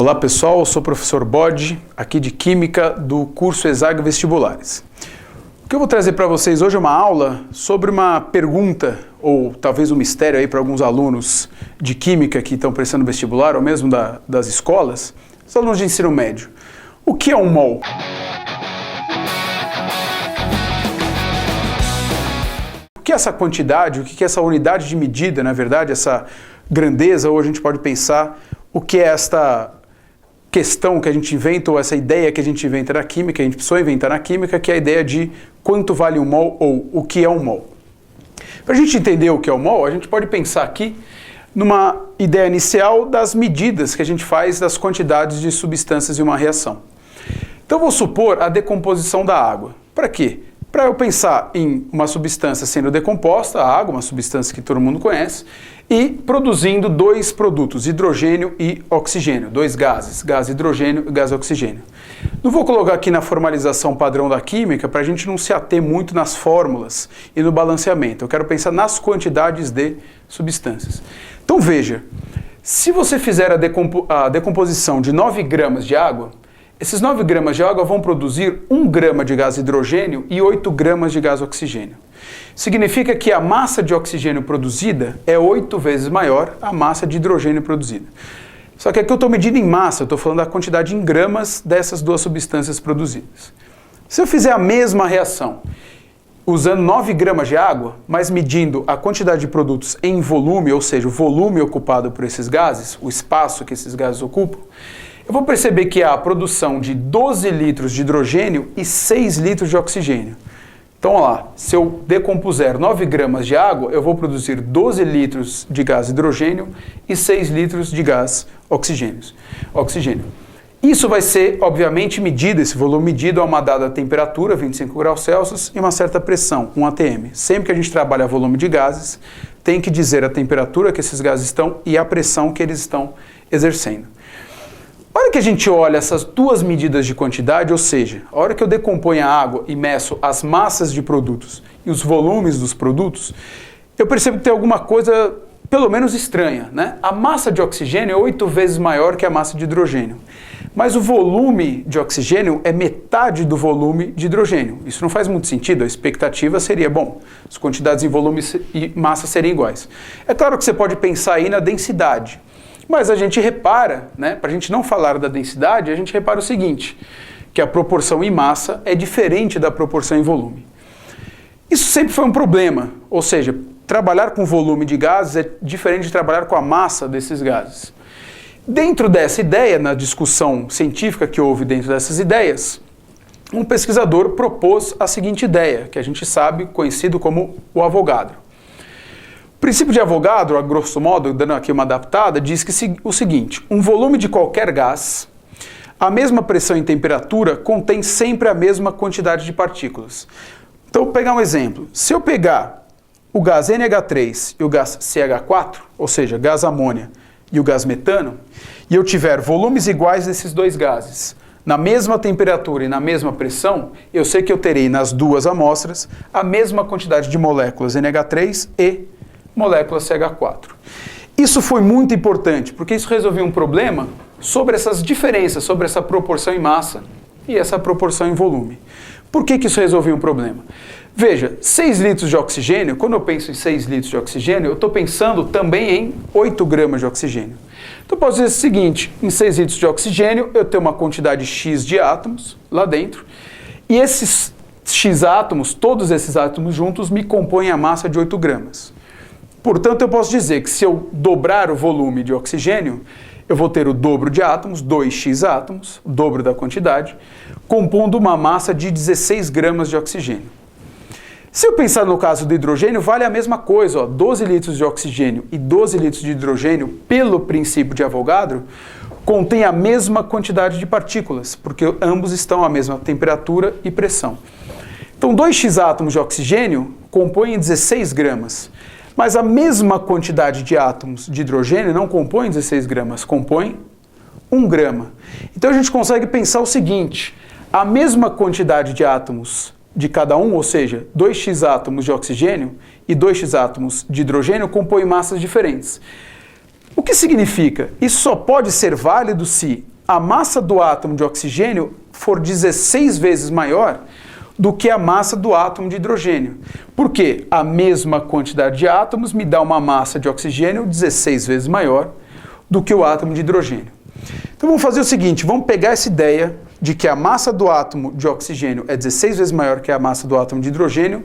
Olá pessoal, eu sou o professor Bode, aqui de Química do curso ESAG Vestibulares. O que eu vou trazer para vocês hoje é uma aula sobre uma pergunta, ou talvez um mistério aí para alguns alunos de Química que estão prestando vestibular, ou mesmo das escolas, os alunos de ensino médio. O que é um mol? O que é essa quantidade, o que é essa unidade de medida, na verdade, essa grandeza, ou a gente pode pensar o que é esta questão que a gente inventa, ou essa ideia que a gente inventa na química, a gente precisou inventar na química, que é a ideia de quanto vale um mol, ou o que é um mol. Para a gente entender o que é um mol, a gente pode pensar aqui numa ideia inicial das medidas que a gente faz das quantidades de substâncias em uma reação. Então vou supor a decomposição da água. Para quê? Para eu pensar em uma substância sendo decomposta, a água, uma substância que todo mundo conhece, e produzindo dois produtos, hidrogênio e oxigênio, dois gases, gás hidrogênio e gás oxigênio. Não vou colocar aqui na formalização padrão da química para a gente não se ater muito nas fórmulas e no balanceamento. Eu quero pensar nas quantidades de substâncias. Então veja, se você fizer a decomposição de 9 gramas de água, esses 9 gramas de água vão produzir 1 grama de gás hidrogênio e 8 gramas de gás oxigênio. Significa que a massa de oxigênio produzida é 8 vezes maior a massa de hidrogênio produzida. Só que aqui eu estou medindo em massa, eu estou falando da quantidade em gramas dessas duas substâncias produzidas. Se eu fizer a mesma reação, usando 9 gramas de água, mas medindo a quantidade de produtos em volume, ou seja, o volume ocupado por esses gases, o espaço que esses gases ocupam, eu vou perceber que há a produção de 12 litros de hidrogênio e 6 litros de oxigênio. Então, olha lá, se eu decompuser 9 gramas de água, eu vou produzir 12 litros de gás hidrogênio e 6 litros de gás oxigênio. Isso vai ser, obviamente, medido, esse volume medido a uma dada temperatura, 25 graus Celsius, e uma certa pressão, 1 atm. Sempre que a gente trabalha volume de gases, tem que dizer a temperatura que esses gases estão e a pressão que eles estão exercendo. A hora que a gente olha essas duas medidas de quantidade, ou seja, a hora que eu decomponho a água e meço as massas de produtos e os volumes dos produtos, eu percebo que tem alguma coisa pelo menos estranha, né? A massa de oxigênio é 8 vezes maior que a massa de hidrogênio, mas o volume de oxigênio é metade do volume de hidrogênio. Isso não faz muito sentido, a expectativa seria, bom, as quantidades em volume e massa seriam iguais. É claro que você pode pensar aí na densidade, mas a gente repara, né, para a gente não falar da densidade, a gente repara o seguinte, que a proporção em massa é diferente da proporção em volume. Isso sempre foi um problema, ou seja, trabalhar com volume de gases é diferente de trabalhar com a massa desses gases. Dentro dessa ideia, na discussão científica que houve dentro dessas ideias, um pesquisador propôs a seguinte ideia, que a gente sabe, conhecido como o Avogadro. O princípio de Avogadro, a grosso modo, dando aqui uma adaptada, diz que o seguinte, um volume de qualquer gás, a mesma pressão e temperatura, contém sempre a mesma quantidade de partículas. Então, vou pegar um exemplo. Se eu pegar o gás NH3 e o gás CH4, ou seja, gás amônia e o gás metano, e eu tiver volumes iguais desses dois gases, na mesma temperatura e na mesma pressão, eu sei que eu terei nas duas amostras a mesma quantidade de moléculas NH3 e moléculas CH4. Isso foi muito importante, porque isso resolveu um problema sobre essas diferenças, sobre essa proporção em massa e essa proporção em volume. Por que isso resolveu um problema? Veja, 6 litros de oxigênio, quando eu penso em 6 litros de oxigênio, eu estou pensando também em 8 gramas de oxigênio. Então eu posso dizer o seguinte, em 6 litros de oxigênio, eu tenho uma quantidade X de átomos lá dentro, e esses X átomos, todos esses átomos juntos, me compõem a massa de 8 gramas. Portanto, eu posso dizer que se eu dobrar o volume de oxigênio, eu vou ter o dobro de átomos, 2x átomos, o dobro da quantidade, compondo uma massa de 16 gramas de oxigênio. Se eu pensar no caso do hidrogênio, vale a mesma coisa, ó, 12 litros de oxigênio e 12 litros de hidrogênio, pelo princípio de Avogadro, contém a mesma quantidade de partículas, porque ambos estão à mesma temperatura e pressão. Então, 2x átomos de oxigênio compõem 16 gramas. Mas a mesma quantidade de átomos de hidrogênio não compõe 16 gramas, compõe 1 grama. Então a gente consegue pensar o seguinte, a mesma quantidade de átomos de cada um, ou seja, 2x átomos de oxigênio e 2x átomos de hidrogênio compõem massas diferentes. O que significa? Isso só pode ser válido se a massa do átomo de oxigênio for 16 vezes maior do que a massa do átomo de hidrogênio. Por quê? A mesma quantidade de átomos me dá uma massa de oxigênio 16 vezes maior do que o átomo de hidrogênio. Então vamos fazer o seguinte, vamos pegar essa ideia de que a massa do átomo de oxigênio é 16 vezes maior que a massa do átomo de hidrogênio,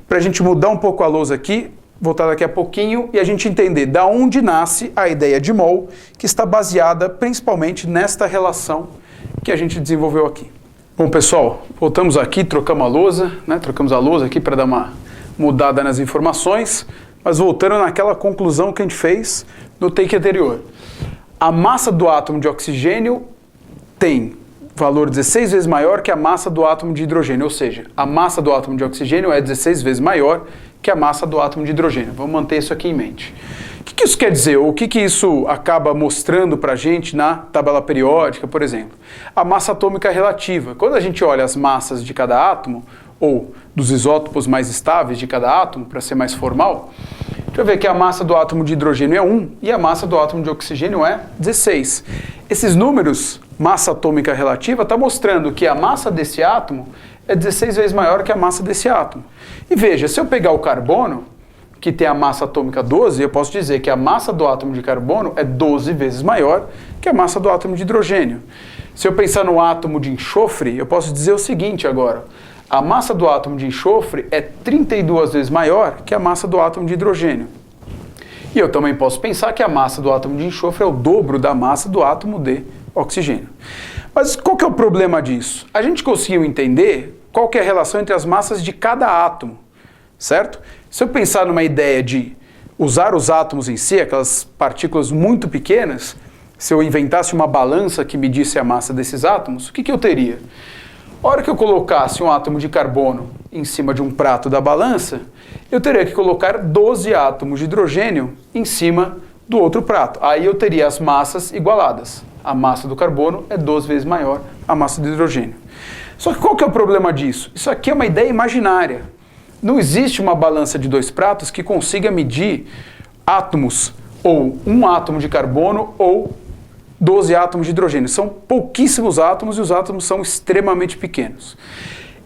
para a gente mudar um pouco a lousa aqui, voltar daqui a pouquinho e a gente entender da onde nasce a ideia de mol, que está baseada principalmente nesta relação que a gente desenvolveu aqui. Bom, pessoal, voltamos aqui, trocamos a lousa, né? Trocamos a lousa aqui para dar uma mudada nas informações, mas voltando naquela conclusão que a gente fez no take anterior. A massa do átomo de oxigênio tem valor 16 vezes maior que a massa do átomo de hidrogênio, ou seja, a massa do átomo de oxigênio é 16 vezes maior que a massa do átomo de hidrogênio. Vamos manter isso aqui em mente. O que isso quer dizer? Ou o que isso acaba mostrando para a gente na tabela periódica, por exemplo? A massa atômica relativa. Quando a gente olha as massas de cada átomo, ou dos isótopos mais estáveis de cada átomo, para ser mais formal, a gente vai ver que a massa do átomo de hidrogênio é 1 e a massa do átomo de oxigênio é 16. Esses números, massa atômica relativa, está mostrando que a massa desse átomo é 16 vezes maior que a massa desse átomo. E veja, se eu pegar o carbono, que tem a massa atômica 12, eu posso dizer que a massa do átomo de carbono é 12 vezes maior que a massa do átomo de hidrogênio. Se eu pensar no átomo de enxofre, eu posso dizer o seguinte agora. A massa do átomo de enxofre é 32 vezes maior que a massa do átomo de hidrogênio. E eu também posso pensar que a massa do átomo de enxofre é o dobro da massa do átomo de oxigênio. Mas qual que é o problema disso? A gente conseguiu entender qual que é a relação entre as massas de cada átomo, certo? Se eu pensar numa ideia de usar os átomos em si, aquelas partículas muito pequenas, se eu inventasse uma balança que medisse a massa desses átomos, o que eu teria? A hora que eu colocasse um átomo de carbono em cima de um prato da balança, eu teria que colocar 12 átomos de hidrogênio em cima do outro prato. Aí eu teria as massas igualadas. A massa do carbono é 12 vezes maior a massa do hidrogênio. Só que qual que é o problema disso? Isso aqui é uma ideia imaginária. Não existe uma balança de dois pratos que consiga medir átomos, ou um átomo de carbono, ou 12 átomos de hidrogênio. São pouquíssimos átomos e os átomos são extremamente pequenos.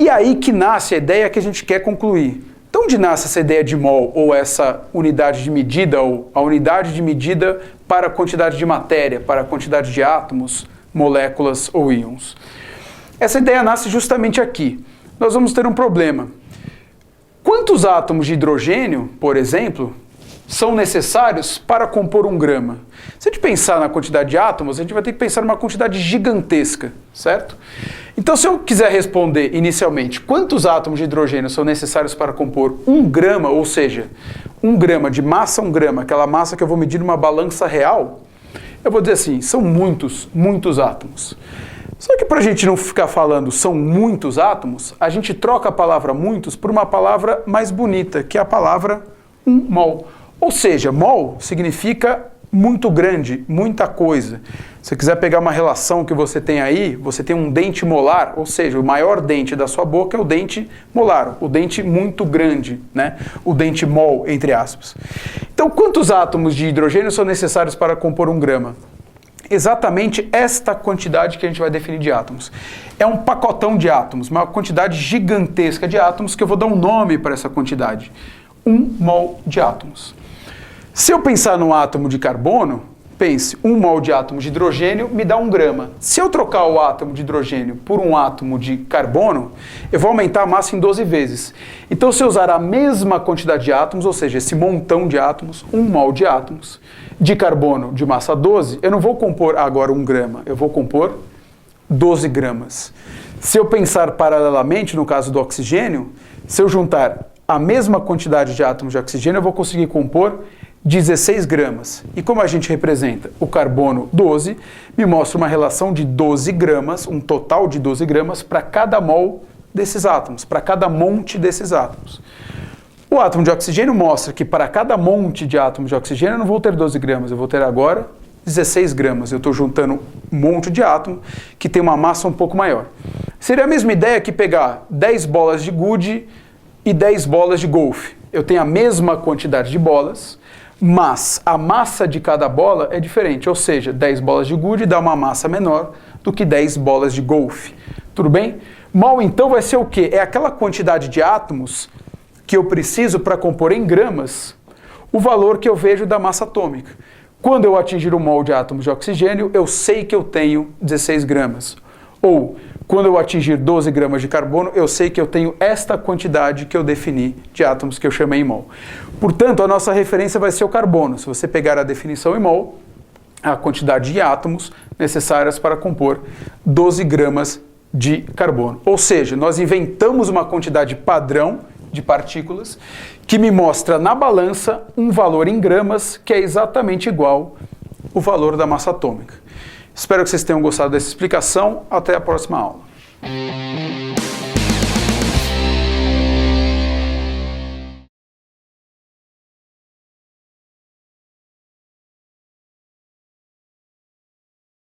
E aí que nasce a ideia que a gente quer concluir. De onde nasce essa ideia de mol, ou essa unidade de medida, ou a unidade de medida para a quantidade de matéria, para a quantidade de átomos, moléculas ou íons? Essa ideia nasce justamente aqui. Nós vamos ter um problema. Quantos átomos de hidrogênio, por exemplo, são necessários para compor um grama? Se a gente pensar na quantidade de átomos, a gente vai ter que pensar numa quantidade gigantesca, certo? Então, se eu quiser responder inicialmente quantos átomos de hidrogênio são necessários para compor um grama, ou seja, um grama de massa, um grama, aquela massa que eu vou medir numa balança real, eu vou dizer assim, são muitos, muitos átomos. Só que para a gente não ficar falando são muitos átomos, a gente troca a palavra muitos por uma palavra mais bonita, que é a palavra mol. Ou seja, mol significa muito grande, muita coisa. Se você quiser pegar uma relação que você tem aí, você tem um dente molar, ou seja, o maior dente da sua boca é o dente molar, o dente muito grande, né? O dente mol, entre aspas. Então, quantos átomos de hidrogênio são necessários para compor um grama? Exatamente esta quantidade que a gente vai definir de átomos. É um pacotão de átomos, uma quantidade gigantesca de átomos que eu vou dar um nome para essa quantidade. 1 mol de átomos. Se eu pensar no átomo de carbono, pense, 1 mol de átomo de hidrogênio me dá 1 grama. Se eu trocar o átomo de hidrogênio por um átomo de carbono, eu vou aumentar a massa em 12 vezes. Então, se eu usar a mesma quantidade de átomos, ou seja, esse montão de átomos, 1 mol de átomos, de carbono de massa 12, eu não vou compor agora 1 grama, eu vou compor 12 gramas. Se eu pensar paralelamente, no caso do oxigênio, se eu juntar a mesma quantidade de átomos de oxigênio, eu vou conseguir compor 16 gramas. E como a gente representa o carbono 12, me mostra uma relação de 12 gramas, um total de 12 gramas para cada mol desses átomos, para cada monte desses átomos. O átomo de oxigênio mostra que para cada monte de átomos de oxigênio eu não vou ter 12 gramas, eu vou ter agora 16 gramas. Eu estou juntando um monte de átomo que tem uma massa um pouco maior. Seria a mesma ideia que pegar 10 bolas de gude e 10 bolas de golfe. eu tenho a mesma quantidade de bolas, mas a massa de cada bola é diferente, ou seja, 10 bolas de gude dá uma massa menor do que 10 bolas de golfe. Tudo bem? Mol, então, vai ser o quê? É aquela quantidade de átomos que eu preciso para compor em gramas o valor que eu vejo da massa atômica. Quando eu atingir o mol de átomos de oxigênio, eu sei que eu tenho 16 gramas. Ou, quando eu atingir 12 gramas de carbono, eu sei que eu tenho esta quantidade que eu defini de átomos que eu chamei em mol. Portanto, a nossa referência vai ser o carbono. Se você pegar a definição em mol, a quantidade de átomos necessárias para compor 12 gramas de carbono. Ou seja, nós inventamos uma quantidade padrão de partículas que me mostra na balança um valor em gramas que é exatamente igual ao valor da massa atômica. Espero que vocês tenham gostado dessa explicação. Até a próxima aula.